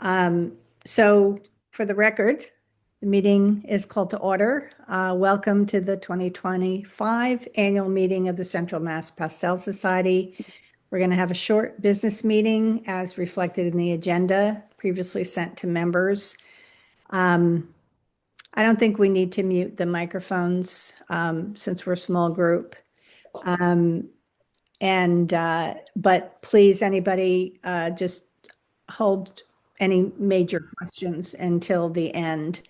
So for the record, the meeting is called to order. Welcome to the 2025 annual meeting of the Central Mass Pastel Society. We're going to have a short business meeting as reflected in the agenda previously sent to members. I don't think we need to mute the microphones since we're a small group. But please, anybody, just hold any major questions until the end.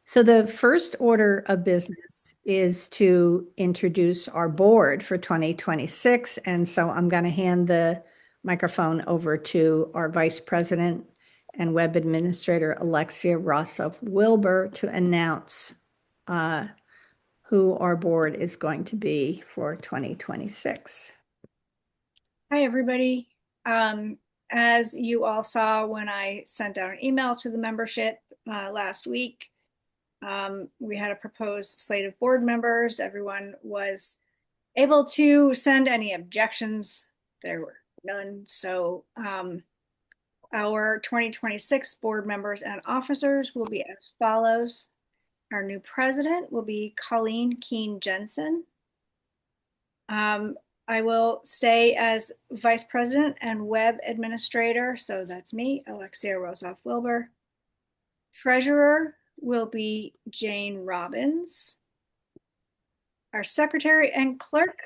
So the first order of business is to introduce our board for 2026. And so I'm going to hand the microphone over to our Vice President and Web Administrator, Alexia Rossoff-Wilbur, to announce who our board is going to be for 2026. Hi, everybody. As you all saw when I sent out an email to the membership last week, we had a proposed slate of board members. Everyone was able to send any objections. There were none. So our 2026 board members and officers will be as follows. Our new president will be Colleen Keene Jensen. I will stay as vice president and web administrator. So that's me, Alexia Rossoff-Wilbur. Treasurer will be Jane Robbins. Our secretary and clerk,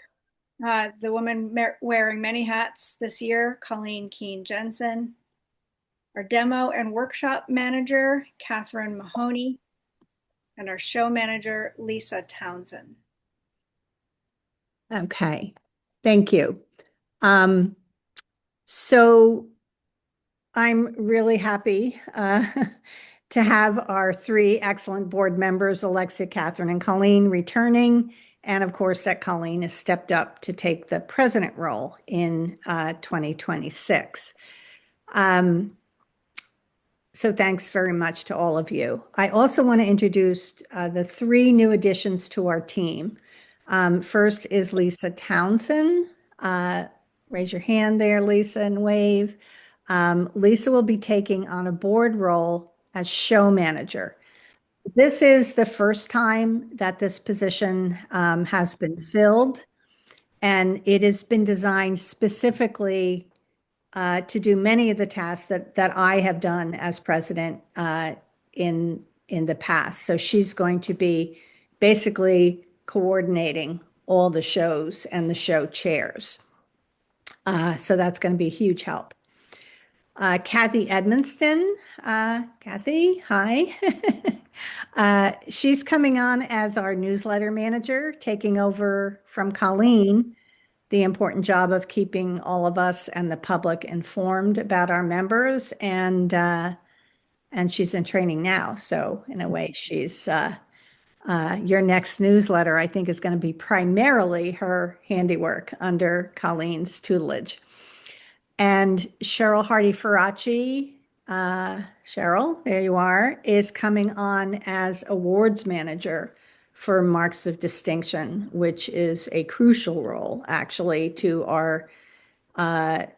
the woman wearing many hats this year, Colleen Keene Jensen. Our demo and workshop manager, Catherine Mahoney. And our show manager, Lisa Townsend. Okay, thank you. So I'm really happy to have our three excellent board members, Alexia, Catherine, and Colleen, returning. And of course, that Colleen has stepped up to take the president role in 2026. So thanks very much to all of you. I also want to introduce the three new additions to our team. First is Lisa Townsend. Raise your hand there, Lisa, and wave. Lisa will be taking on a board role as show manager. This is the first time that this position has been filled, and it has been designed specifically to do many of the tasks that I have done as president in the past. So she's going to be basically coordinating all the shows and the show chairs. So that's going to be a huge help. Kathy Edmonston. Kathy, hi. She's coming on as our newsletter manager, taking over from Colleen, the important job of keeping all of us and the public informed about our members. And she's in training now. So in a way, she's your next newsletter, I think, is going to be primarily her handiwork under Colleen's tutelage. And Cheryl Hardy-Faraci, Cheryl, there you are, is coming on as awards manager for Marks of Distinction, which is a crucial role, actually, to our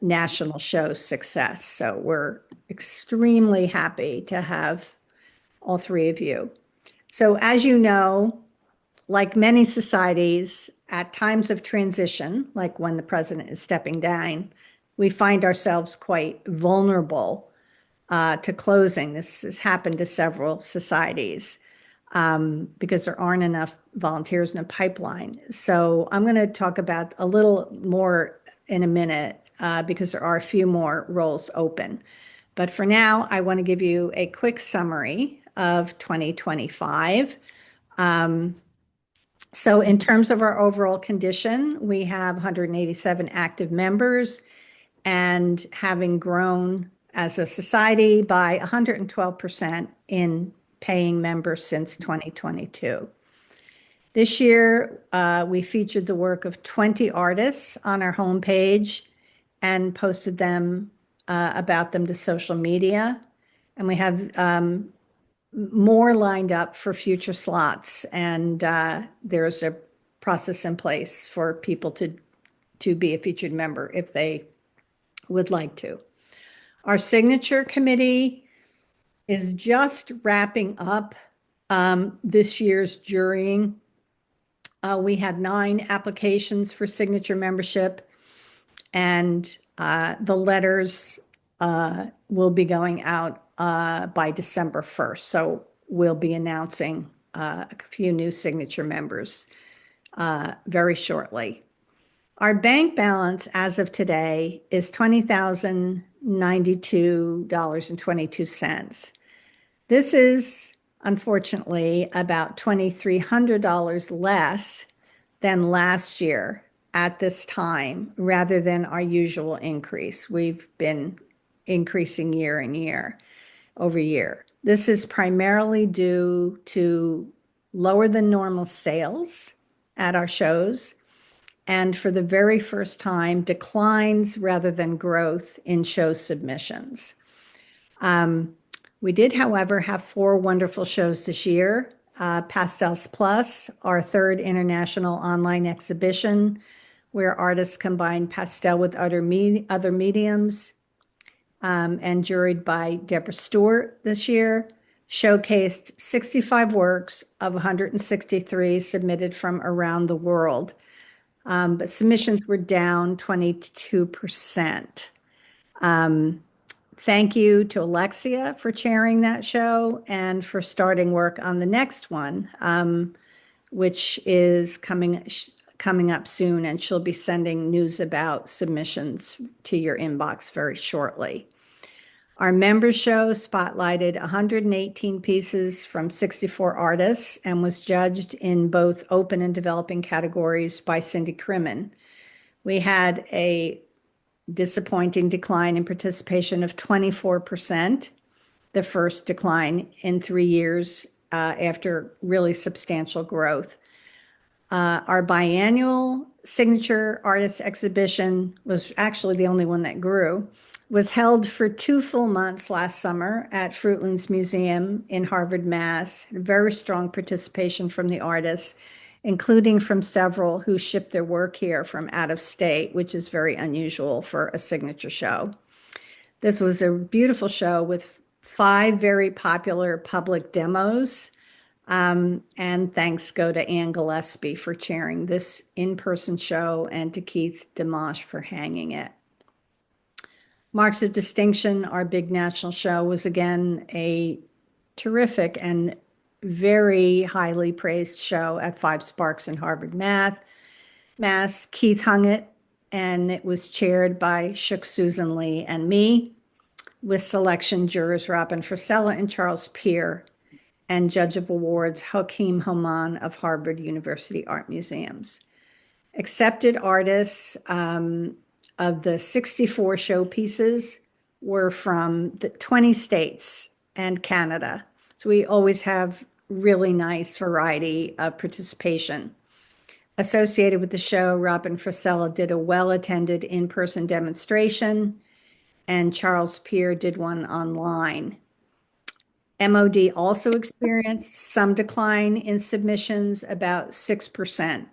national show success. So we're extremely happy to have all three of you. So as you know, like many societies, at times of transition, like when the president is stepping down, we find ourselves quite vulnerable to closing. This has happened to several societies because there aren't enough volunteers in the pipeline. So I'm going to talk about a little more in a minute because there are a few more roles open. But for now, I want to give you a quick summary of 2025. So in terms of our overall condition, we have 187 active members and having grown as a society by 112% in paying members since 2022. This year, we featured the work of 20 artists on our homepage and posted them about them to social media. And we have more lined up for future slots. And there's a process in place for people to be a featured member if they would like to. Our signature committee is just wrapping up this year's jurying. We had 9 applications for signature membership, and the letters will be going out by December 1st. So we'll be announcing a few new signature members very shortly. Our bank balance as of today is $20,092.22. This is unfortunately about $2,300 less than last year at this time, rather than our usual increase. We've been increasing year and year over year. This is primarily due to lower than normal sales at our shows, and for the very first time, declines rather than growth in show submissions. We did, however, have 4 wonderful shows this year. Pastels Plus, our 3rd international online exhibition, where artists combine pastel with other mediums, and juried by Deborah Stewart this year, showcased 65 works of 163 submitted from around the world. But submissions were down 22%. Thank you to Alexia for chairing that show and for starting work on the next one, which is coming up soon, and she'll be sending news about submissions to your inbox very shortly. Our members show spotlighted 118 pieces from 64 artists and was judged in both open and developing categories by Cindy Crimmen. We had a disappointing decline in participation of 24%, the first decline in 3 years after really substantial growth. Our biannual signature artist exhibition was actually the only one that grew, was held for 2 full months last summer at Fruitlands Museum in Harvard, Mass. Very strong participation from the artists, including from several who shipped their work here from out of state, which is very unusual for a signature show. This was a beautiful show with 5 very popular public demos. And thanks go to Ann Gillespie for chairing this in-person show, and to Keith Dimash for hanging it. Marks of Distinction, our big national show, was again a terrific and very highly praised show at 5 Sparks in Harvard, Mass. Keith hung it, and it was chaired by Shook Susan Lee and me, with selection jurors Robin Frisella and Charles Peer, and Judge of Awards Hakeem Homan of Harvard University Art Museums. Accepted artists of the 64 showpieces were from the 20 states and Canada. So we always have really nice variety of participation. Associated with the show, Robin Frisella did a well-attended in-person demonstration, and Charles Peer did one online. MOD also experienced some decline in submissions, about 6%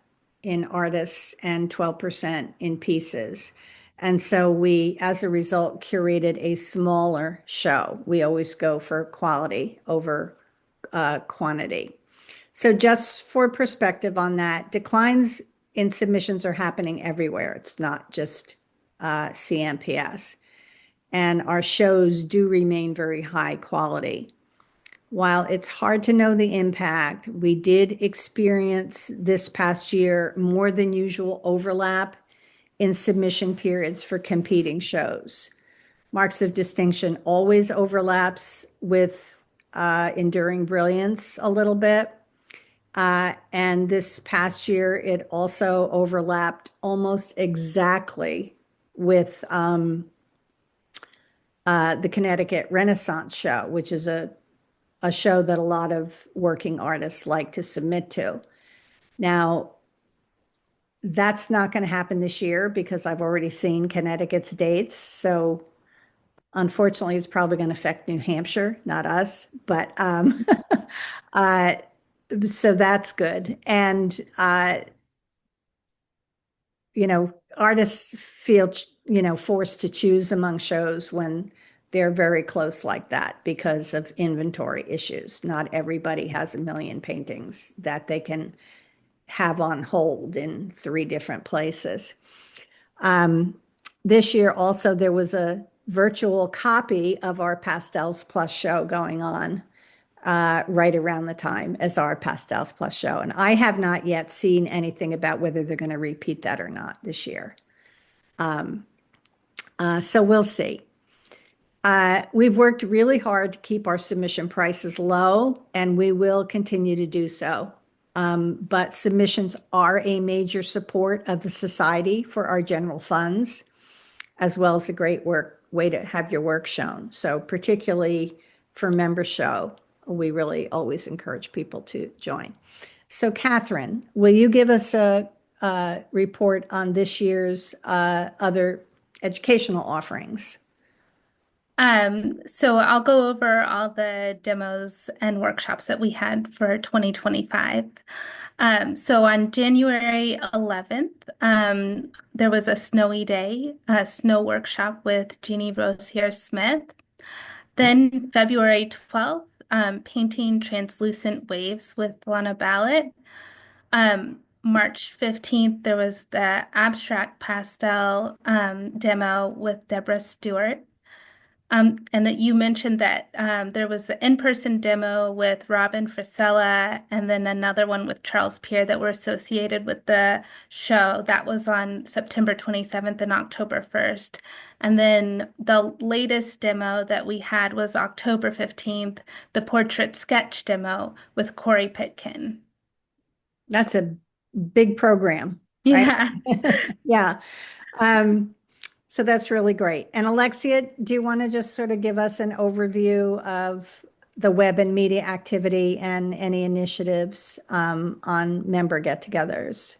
in artists and 12% in pieces. And so we, as a result, curated a smaller show. We always go for quality over quantity. So just for perspective on that, declines in submissions are happening everywhere. It's not just CMPS. And our shows do remain very high quality. While it's hard to know the impact, we did experience this past year more than usual overlap in submission periods for competing shows. Marks of Distinction always overlaps with Enduring Brilliance a little bit. And this past year, it also overlapped almost exactly with the Connecticut Renaissance Show, which is a show that a lot of working artists like to submit to. Now, that's not going to happen this year because I've already seen Connecticut's dates. So unfortunately, it's probably going to affect New Hampshire, not us. But so that's good. And, artists feel, forced to choose among shows when they're very close like that because of inventory issues. Not everybody has a million paintings that they can have on hold in 3 different places. This year also there was a virtual copy of our Pastels Plus show going on right around the time as our Pastels Plus show. And I have not yet seen anything about whether they're going to repeat that or not this year. So we'll see. We've worked really hard to keep our submission prices low, and we will continue to do so. But submissions are a major support of the society for our general funds, as well as a great way to have your work shown. So particularly for member show, we really always encourage people to join. So Catherine, will you give us a report on this year's other educational offerings? So I'll go over all the demos and workshops that we had for 2025. So on January 11th, there was a snowy day, a snow workshop with Jeannie Rosier Smith. Then February 12th, painting translucent waves with Lana Ballett. March 15th, there was the abstract pastel demo with Deborah Stewart. And that you mentioned that there was the in-person demo with Robin Frisella and then another one with Charles Pierre that were associated with the show. That was on September 27th and October 1st. And then the latest demo that we had was October 15th, the portrait sketch demo with Corey Pitkin. That's a big program, right? Yeah. Yeah. So that's really great. And Alexia, do you want to just sort of give us an overview of the web and media activity and any initiatives on member get-togethers?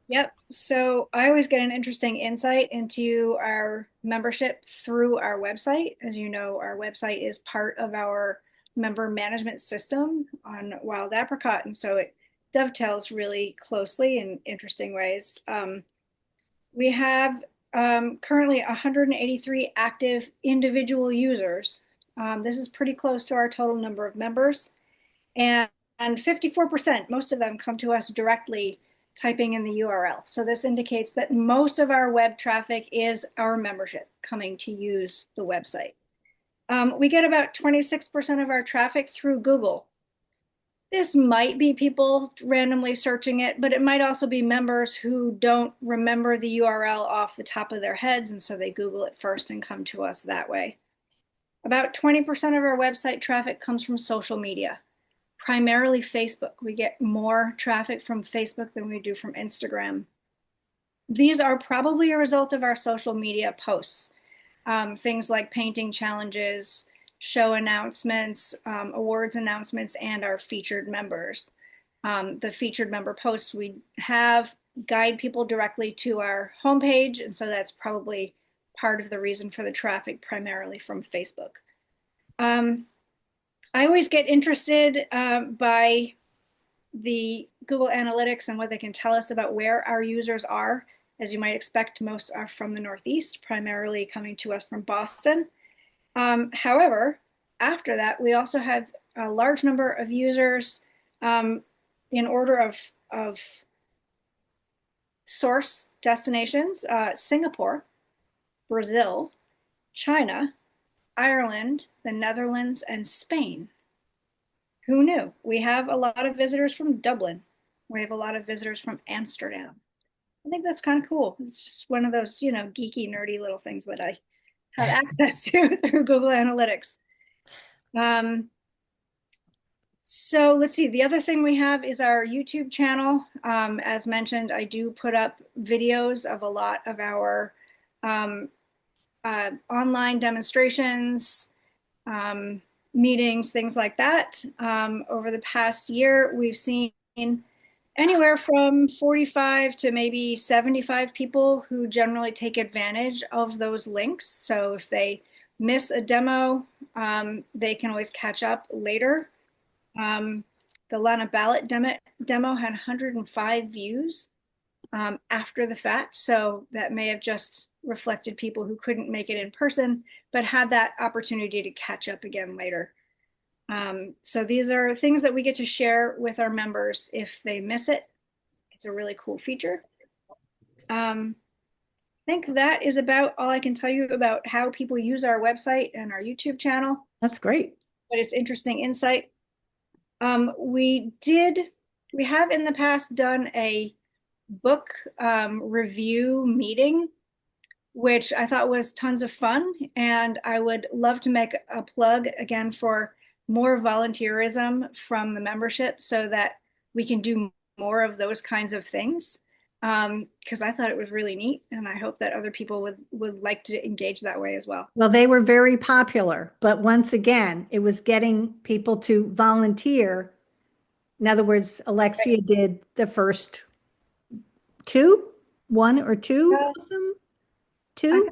Yep. So I always get an interesting insight into our membership through our website. As you know, our website is part of our member management system on Wild Apricot. And so it dovetails really closely in interesting ways. We have currently 183 active individual users. This is pretty close to our total number of members. And 54%, most of them come to us directly typing in the URL. So this indicates that most of our web traffic is our membership coming to use the website. We get about 26% of our traffic through Google. This might be people randomly searching it, but it might also be members who don't remember the URL off the top of their heads, and so they Google it first and come to us that way. About 20% of our website traffic comes from social media, primarily Facebook. We get more traffic from Facebook than we do from Instagram. These are probably a result of our social media posts, things like painting challenges, show announcements, awards announcements, and our featured members. The featured member posts we have guide people directly to our homepage, and so that's probably part of the reason for the traffic, primarily from Facebook. I always get interested by the Google Analytics and what they can tell us about where our users are. As you might expect, most are from the Northeast, primarily coming to us from Boston. However, after that, we also have a large number of users in order of source destinations: Singapore, Brazil, China, Ireland, the Netherlands, and Spain. Who knew? We have a lot of visitors from Dublin. We have a lot of visitors from Amsterdam. I think that's kind of cool. It's just one of those, geeky, nerdy little things that I have access to through Google Analytics. So let's see. The other thing we have is our YouTube channel. As mentioned, I do put up videos of a lot of our online demonstrations, meetings, things like that. Over the past year, we've seen anywhere from 45 to maybe 75 people who generally take advantage of those links. So if they miss a demo, they can always catch up later. The Lana Ballett demo had 105 views. after the fact. So that may have just reflected people who couldn't make it in person, but had that opportunity to catch up again later. So these are things that we get to share with our members if they miss it. It's a really cool feature. I think that is about all I can tell you about how people use our website and our YouTube channel, That's great. but it's interesting insight. We have in the past done a book review meeting, which I thought was tons of fun. And I would love to make a plug again for more volunteerism from the membership so that we can do more of those kinds of things. Because I thought it was really neat, and I hope that other people would like to engage that way as well. Well, they were very popular, but once again, it was getting people to volunteer. In other words, Alexia did the first one or two of them, two.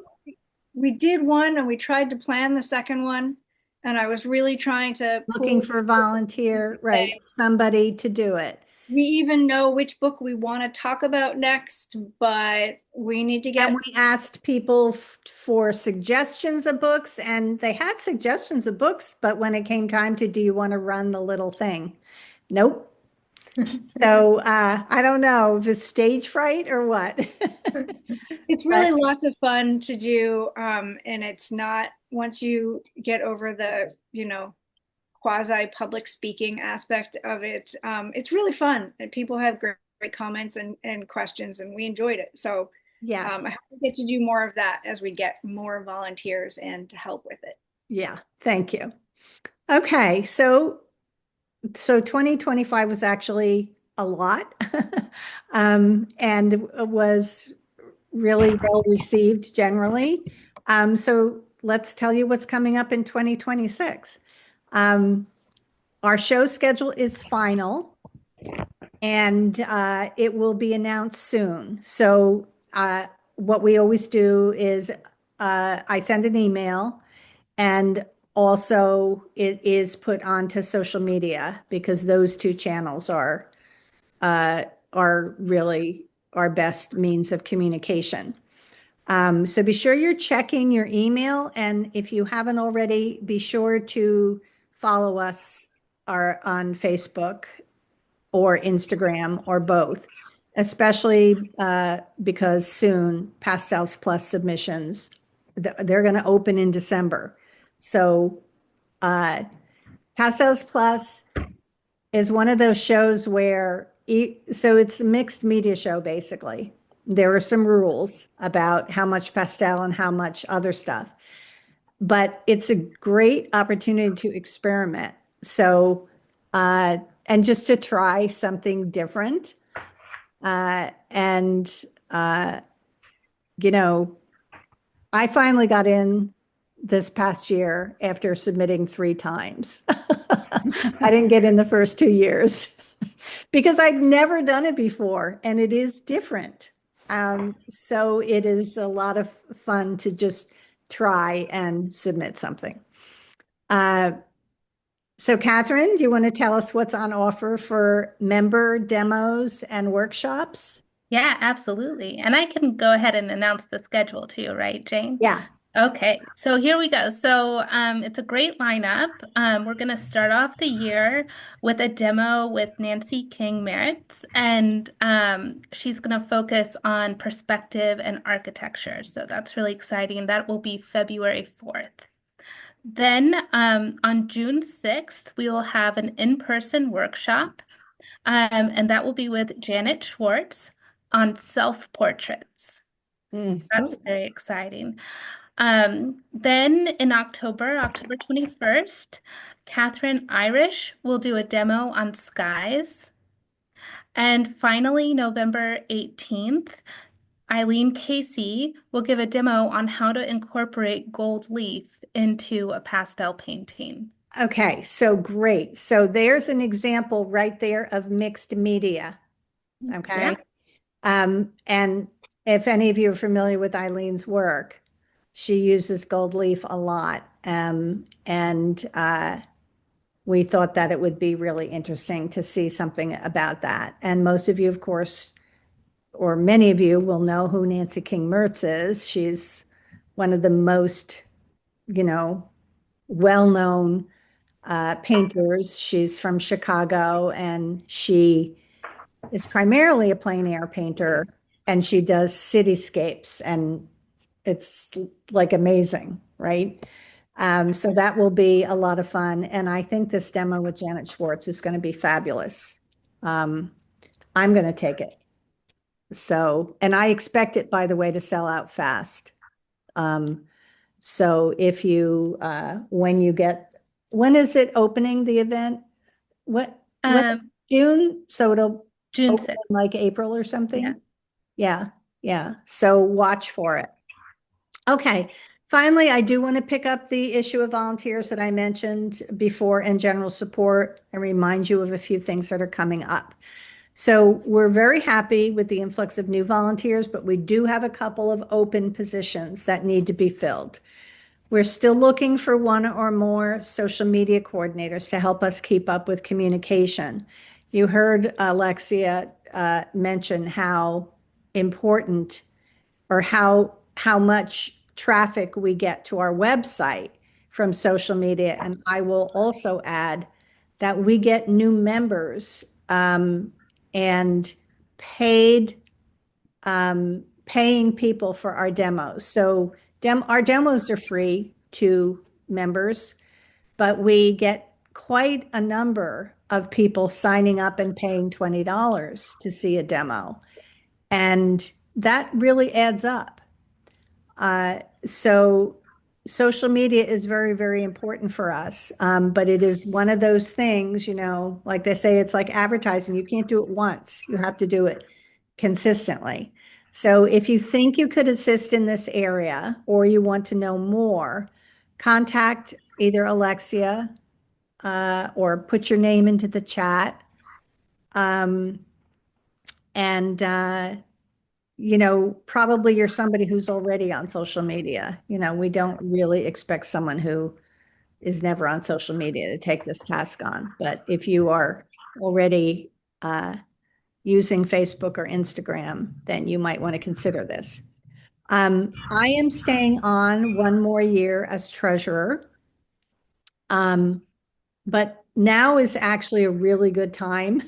We did one and we tried to plan the second one, and I was really trying to Looking for volunteer, right? Somebody to do it. We even know which book we want to talk about next, but we need to get. And we asked people for suggestions of books, and they had suggestions of books, but when it came time to, do you want to run the little thing? Nope. So I don't know if it's stage fright or what. It's really lots of fun to do, and it's not, once you get over the, quasi public speaking aspect of it, it's really fun, and people have great comments and questions, and we enjoyed it. So yes, I hope we get to do more of that as we get more volunteers and to help with it. Yeah, thank you. Okay, so 2025 was actually a lot, and was really well received generally. So let's tell you what's coming up in 2026. Our show schedule is final, and it will be announced soon. So what we always do is I send an email, and also it is put onto social media, because those two channels are really our best means of communication. So be sure you're checking your email, and if you haven't already, be sure to follow us on Facebook or Instagram or both, especially because soon Pastels Plus submissions, they're going to open in December. So Pastels Plus is one of those shows where, so it's a mixed media show, basically. There are some rules about how much pastel and how much other stuff, but it's a great opportunity to experiment. So, and just to try something different. And, I finally got in this past year after submitting 3 times. I didn't get in the first 2 years because I'd never done it before, and it is different. So it is a lot of fun to just try and submit something. So Catherine, do you want to tell us what's on offer for member demos and workshops? Yeah, absolutely. And I can go ahead and announce the schedule too, right, Jane? Yeah. Okay, so here we go. So it's a great lineup. We're going to start off the year with a demo with Nancy King Merritt, and she's going to focus on perspective and architecture. So that's really exciting. That will be February 4th. Then on June 6th, we will have an in-person workshop, and that will be with Janet Schwartz on self-portraits. That's very exciting. Then in October 21st, Catherine Irish will do a demo on skies. And finally, November 18th, Eileen Casey will give a demo on how to incorporate gold leaf into a pastel painting. Okay, so great. So there's an example right there of mixed media. Okay. Yeah. And if any of you are familiar with Eileen's work, she uses gold leaf a lot. And we thought that it would be really interesting to see something about that. And most of you, of course, or many of you will know who Nancy King Mertz is. She's one of the most, well-known painters. She's from Chicago, and she is primarily a plein air painter, and she does cityscapes, and it's like amazing, right? So that will be a lot of fun. And I think this demo with Janet Schwartz is going to be fabulous. I'm going to take it. So, and I expect it, by the way, to sell out fast. So if you, when is it opening, the event? When, Um, June? So it'll June open 6th. in like April or Yeah. something? Yeah, yeah. So watch for it. Okay. Finally, I do want to pick up the issue of volunteers that I mentioned before and general support and remind you of a few things that are coming up. So we're very happy with the influx of new volunteers, but we do have a couple of open positions that need to be filled. We're still looking for one or more social media coordinators to help us keep up with communication. You heard Alexia mention how important or how much traffic we get to our website from social media. And I will also add that we get new members and paid paying people for our demos. So our demos are free to members, but we get quite a number of people signing up and paying $20 to see a demo. And that really adds up. So social media is very, very important for us. But it is one of those things, like they say, it's like advertising. You can't do it once. You have to do it consistently. So if you think you could assist in this area or you want to know more, contact either Alexia or put your name into the chat. Um, and probably you're somebody who's already on social media. We don't really expect someone who is never on social media to take this task on. But if you are already using Facebook or Instagram, then you might want to consider this. I am staying on one more year as treasurer. But now is actually a really good time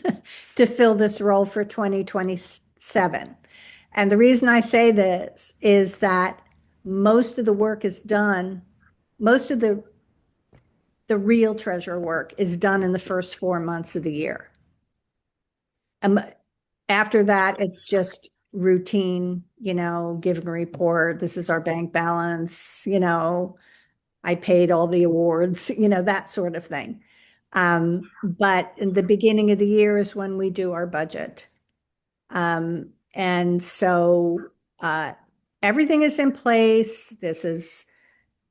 to fill this role for 2027. And the reason I say this is that most of the work is done, most of the real treasure work is done in the first 4 months of the year. After that, it's just routine, give a report. This is our bank balance, I paid all the awards, that sort of thing. But in the beginning of the year is when we do our budget. And so everything is in place. This is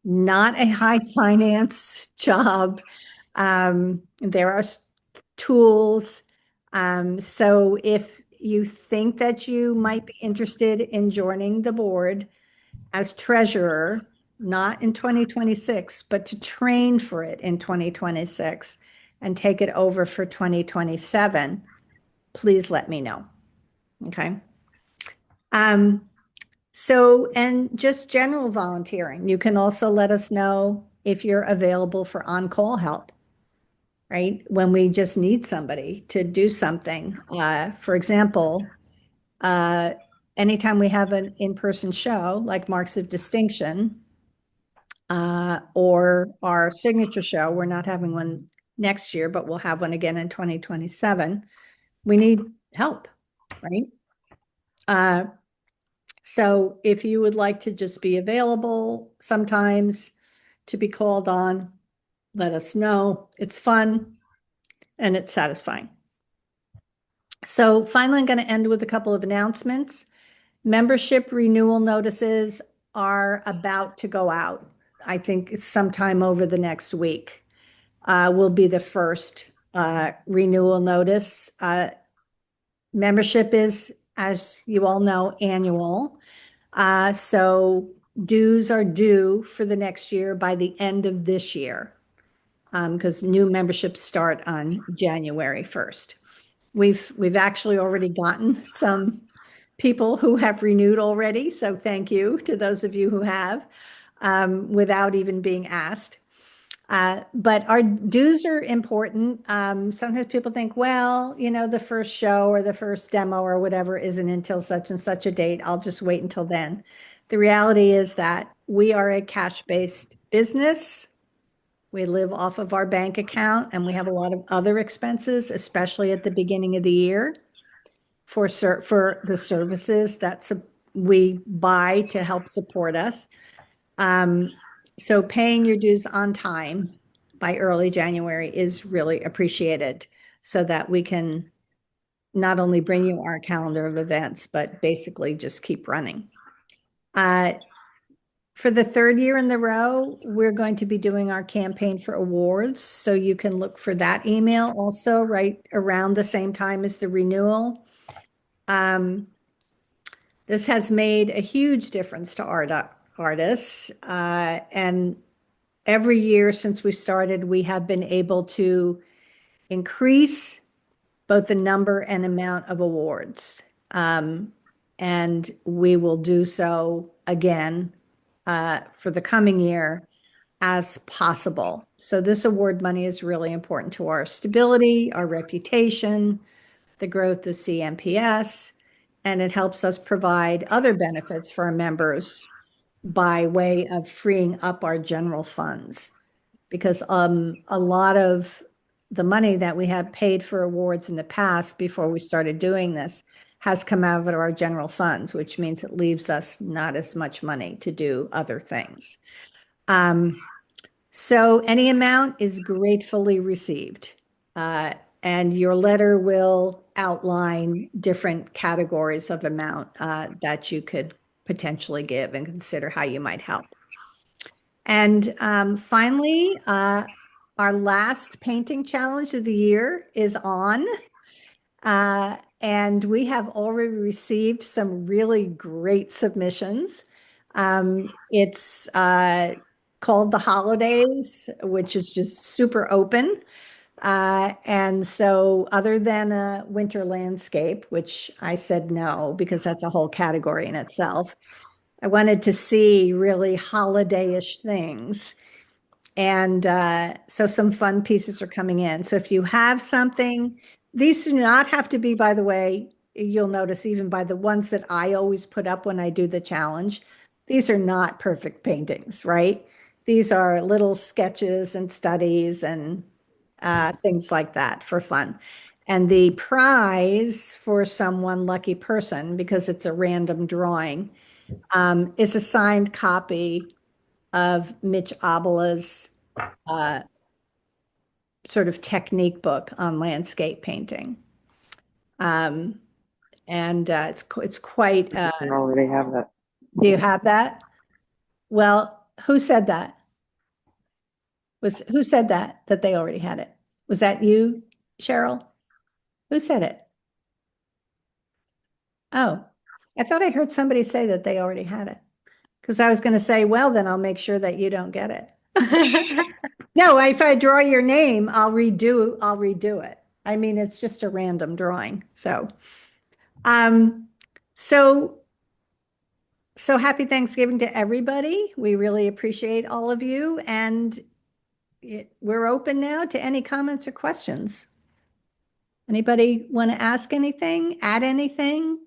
not a high finance job. There are tools. So if you think that you might be interested in joining the board as treasurer, not in 2026, but to train for it in 2026 and take it over for 2027, please let me know. Okay. And just general volunteering. You can also let us know if you're available for on-call help, right? When we just need somebody to do something. For example, anytime we have an in-person show like Marks of Distinction, or our signature show, we're not having one next year, but we'll have one again in 2027. We need help, right? So if you would like to just be available sometimes to be called on, let us know. It's fun and it's satisfying. So finally, I'm going to end with a couple of announcements. Membership renewal notices are about to go out. I think it's sometime over the next week will be the first renewal notice. Membership is, as you all know, annual. So dues are due for the next year by the end of this year because new memberships start on January 1st. We've actually already gotten some people who have renewed already. So thank you to those of you who have, without even being asked. But our dues are important. Sometimes people think, well, the first show or the first demo or whatever isn't until such and such a date. I'll just wait until then. The reality is that we are a cash-based business. We live off of our bank account and we have a lot of other expenses, especially at the beginning of the year for the services that we buy to help support us. So paying your dues on time by early January is really appreciated so that we can not only bring you our calendar of events, but basically just keep running. For the third year in the row, we're going to be doing our campaign for awards. So you can look for that email also right around the same time as the renewal. This has made a huge difference to artists. And every year since we started, we have been able to increase both the number and amount of awards. And we will do so again for the coming year as possible. So this award money is really important to our stability, our reputation, the growth of CMPS, and it helps us provide other benefits for our members by way of freeing up our general funds. Because a lot of the money that we have paid for awards in the past before we started doing this has come out of our general funds, which means it leaves us not as much money to do other things. So any amount is gratefully received. And your letter will outline different categories of amount that you could potentially give and consider how you might help. And finally, our last painting challenge of the year is on. And we have already received some really great submissions. It's called The Holidays, which is just super open. And so other than a winter landscape, which I said no, because that's a whole category in itself, I wanted to see really holiday-ish things. And so some fun pieces are coming in. So if you have something, these do not have to be, by the way, you'll notice even by the ones that I always put up when I do the challenge, these are not perfect paintings, right? These are little sketches and studies and things like that for fun. And the prize for some one lucky person, because it's a random drawing, is a signed copy of Mitch Abela's sort of technique book on landscape painting. And it's quite. I already have that. Do you have that? Well, who said that? Who said that they already had it? Was that you, Cheryl? Who said it? Oh, I thought I heard somebody say that they already had it. Because I was going to say, well, then I'll make sure that you don't get it. No, if I draw your name, I'll redo it. I mean, it's just a random drawing. So happy Thanksgiving to everybody. We really appreciate all of you. And we're open now to any comments or questions. Anybody want to ask anything, add anything,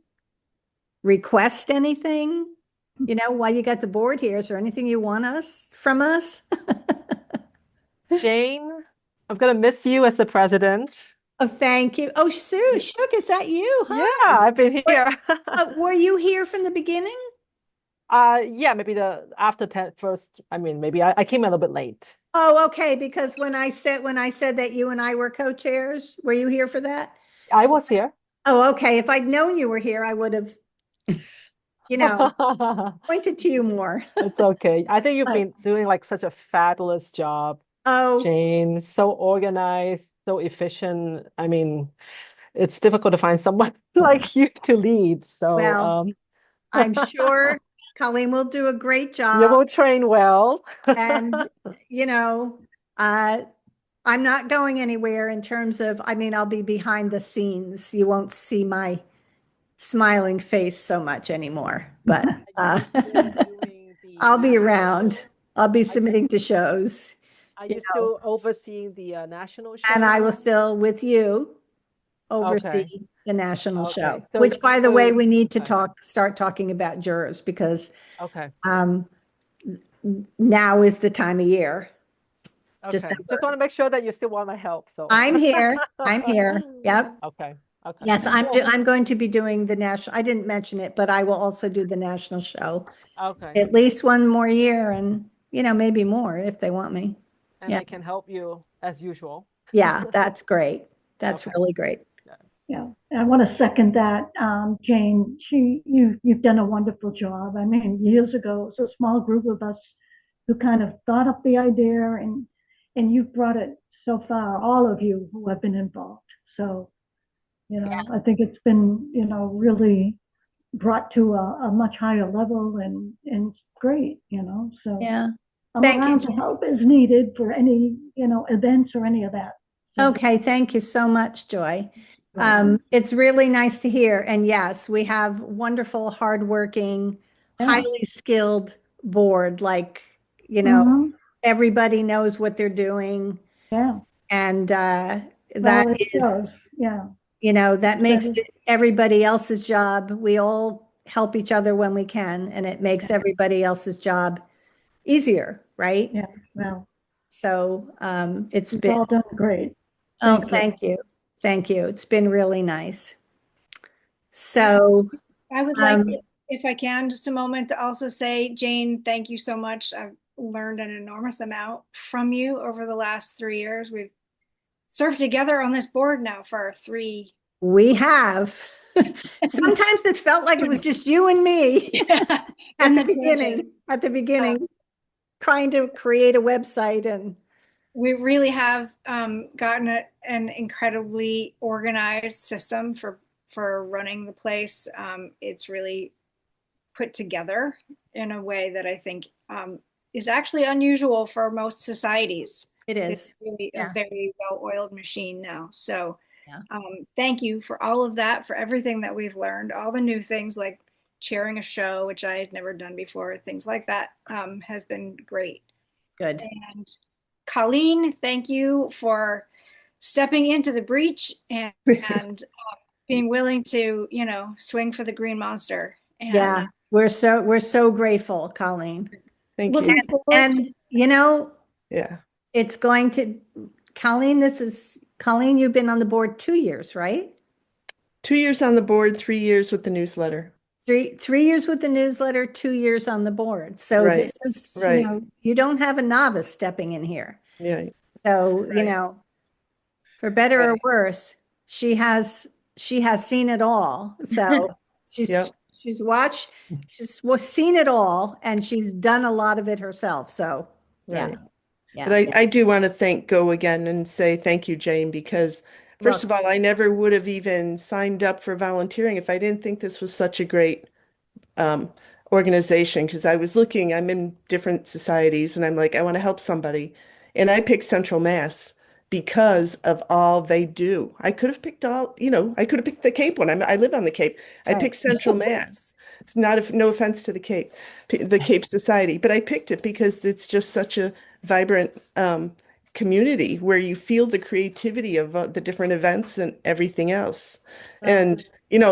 request anything? While you got the board here, is there anything you want from us? Jane, I'm gonna miss you as the president. Oh, thank you. Oh, Sue, Shook, is that you? Yeah, Hi. I've been here. Were you here from the beginning? Yeah, maybe after 10 first. I mean, maybe I came a little bit late. Oh, okay. Because when I said that you and I were co-chairs, were you here for that? I was here. Oh, okay. If I'd known you were here, I would have, pointed to you more. It's okay. I think you've been doing like such a fabulous job, Oh, Jane. So organized, so efficient. I mean, it's difficult to find someone like you to lead. So well, I'm sure Colleen will do a great you job. will train well. And, I'm not going anywhere in terms of, I mean, I'll be behind the scenes. You won't see my smiling face so much anymore, but Are you still doing the I'll be national around. show? I'll be Are you, submitting to shows, are you you know, still overseeing the national and show I will now? still, with you, oversee Okay. the national Okay. show, which, by the way, So we need to okay. start talking about jurors because Okay. um, now is the time of year, Okay. December. Just want to make sure that you still want my help. So I'm here. I'm here. Yep. okay. Okay. Yes, Cool. I'm going to be doing the national, I didn't mention it, but I will also do the national show Okay. at least one more year and, maybe more if they want me. And Yeah. I can help you as usual. Yeah, that's great. That's Okay. really great. Yeah. Yeah, I want to second that, Jane. You've done a wonderful job. I mean, years ago, it was a small group of us who kind of thought up the idea, and you've brought it so far. All of you who have been involved. So, I think it's been, really brought to a much higher level, and great. So Yeah. I'm Thank you. around to help as needed for any, events or any of that. So, Okay, thank you so much, Joy. right. It's really nice to hear. And yes, we have wonderful, hardworking, Yeah. highly skilled board. Like, Mhm. everybody knows what they're doing. Yeah. And that Well, it is, shows. Yeah. that makes Better. everybody else's job. We all help each other when we can, and it makes Yeah. everybody else's job easier, right? Yeah. Well, So it's you've been, all done great. oh, Thank you. thank you. Thank you. It's been really nice. And So, I would like, um, if I can, just a moment to also say, Jane, thank you so much. I've learned an enormous amount from you over the last 3 years. We've served together on this board now for three. we have. Sometimes it felt like it was just you and me In at the the trenches. beginning, trying to create a website and We really have gotten an incredibly organized system for running the place. It's really put together in a way that I think is actually unusual for most societies. it It's is. really a Yeah. very well-oiled machine now. So Yeah. thank you for all of that, for everything that we've learned, all the new things like chairing a show, which I had never done before, things like that has been great. Good. And Colleen, thank you for stepping into the breach and being willing to, swing for the green monster. And Yeah. We're so grateful, Colleen. Thank you. looking forward. And Yeah. it's going to, Colleen, you've been on the board 2 years, right? 2 years on the board, 3 years with the newsletter. Three years with the newsletter, 2 years on the board. So Right, this is, right. you don't have a novice stepping in here. Yeah. So, Right. for better or Right. worse, she has seen it all. So Yep. she's watched, seen it all, and she's done a lot of it herself. So yeah, Right. yeah. But I do want to thank Go again and say thank you, Jane, because first of all, I never would have even signed up for volunteering if I didn't think this was such a great um, organization. Because I was looking, I'm in different societies, and I'm like, I want to help somebody. And I picked Central Mass because of all they do. I could have picked I could have picked the Cape one. I live on the Cape. I Right. picked Central Mass. It's not no offense to the Cape, the Cape Society, but I picked it because it's just such a vibrant community where you feel the creativity of the different events and everything else. Right. And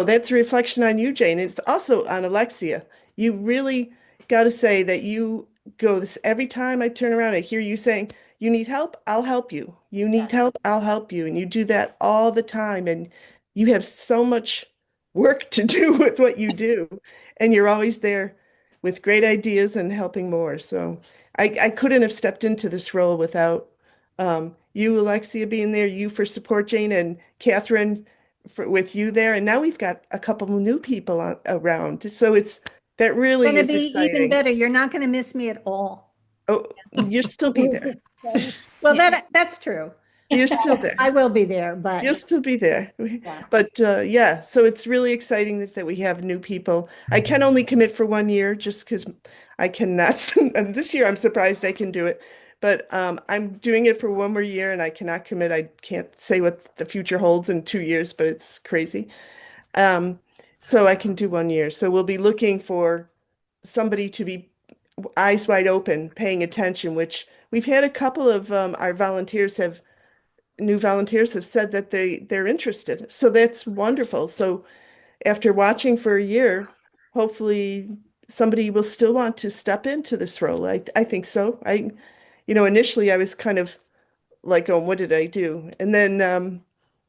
that's a reflection on you, Jane. It's also on Alexia. You really got to say that you go this every time I turn around, I hear you saying, you need help, I'll help you. You need help, I'll help you. And you do that all the time. And you have so much work to do with what you do. And you're always there with great ideas and helping more. So I couldn't have stepped into this role without you, Alexia, being there, you for support, Jane, and Catherine with you there. And now we've got a couple of new people around. So that really Going to is be even exciting. better. You're not going to miss me at all. Oh, you'll still be there. Well, that's true. You're still there. I will be there, but You'll still be there. Yeah. But yeah, so it's really exciting that we have new people. I can only commit for 1 year just because I cannot. And this year I'm surprised I can do it. But I'm doing it for one more year and I cannot commit. I can't say what the future holds in 2 years, but it's crazy. Um, So I can do 1 year. So we'll be looking for somebody to be eyes wide open, paying attention, which we've had a couple of our new volunteers have said that they're interested. So that's wonderful. So after watching for a year, hopefully somebody will still want to step into this role. I think so. Initially I was kind of like, oh, what did I do? And then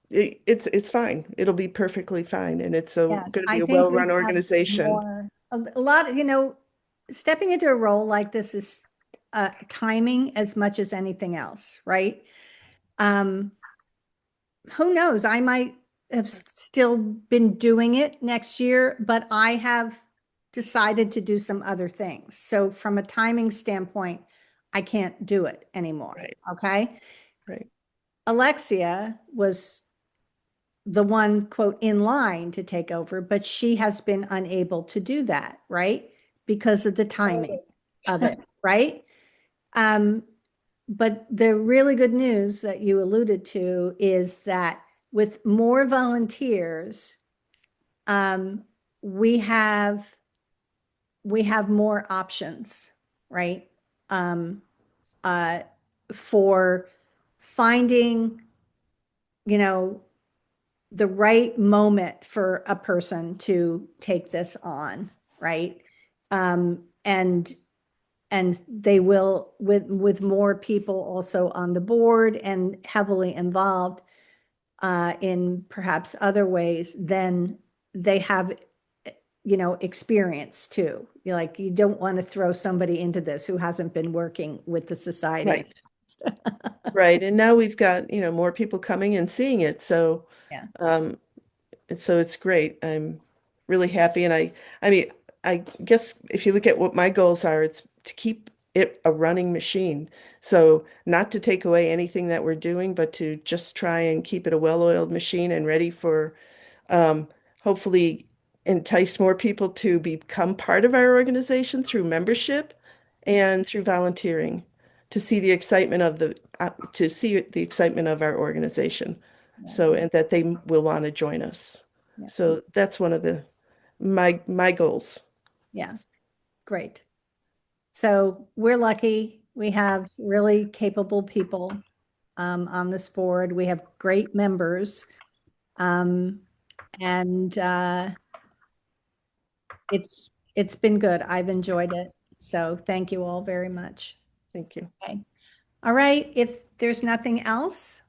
it's fine. It'll be perfectly fine, and it's Yes, going to be I a think we well-run have organization. a lot, stepping into a role like this is timing as much as anything else, right? Who knows? I might have still been doing it next year, but I have decided to do some other things. So from a timing standpoint, I can't do it anymore. Right. Okay. Right. Alexia was the one, quote, in line to take over, but she has been unable to do that, right? Because of the timing of it, right? But the really good news that you alluded to is that with more volunteers, we have more options, right? Uh, for finding, the right moment for a person to take this on, right? And they will, with more people also on the board and heavily involved in perhaps other ways, then they have experience too. Like, you don't want to throw somebody into this who hasn't been working with the society. Right. Right. And now we've got, more people coming and seeing it. So, Yeah. so it's great. I'm really happy. And I mean, I guess if you look at what my goals are, it's to keep it a running machine. So not to take away anything that we're doing, but to just try and keep it a well-oiled machine and ready for, hopefully entice more people to become part of our organization through membership and through volunteering to see the excitement of our organization. So, and that they will want to join us. Yeah. So that's one of my goals. Yeah, great. So we're lucky. We have really capable people on this board. We have great members. And it's been good. I've enjoyed it. So thank you all very much. Thank you. Okay. All right. If there's nothing else,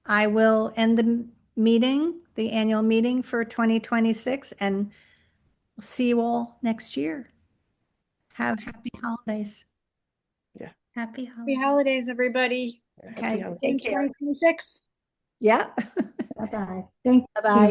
I will end the meeting, the annual meeting for 2026, and we'll see you all next year. Have happy holidays. Yeah. Happy Happy holidays. holidays, everybody. Happy Okay. holidays. Take care. 2026. Yeah. Bye-bye. Thank Bye-bye.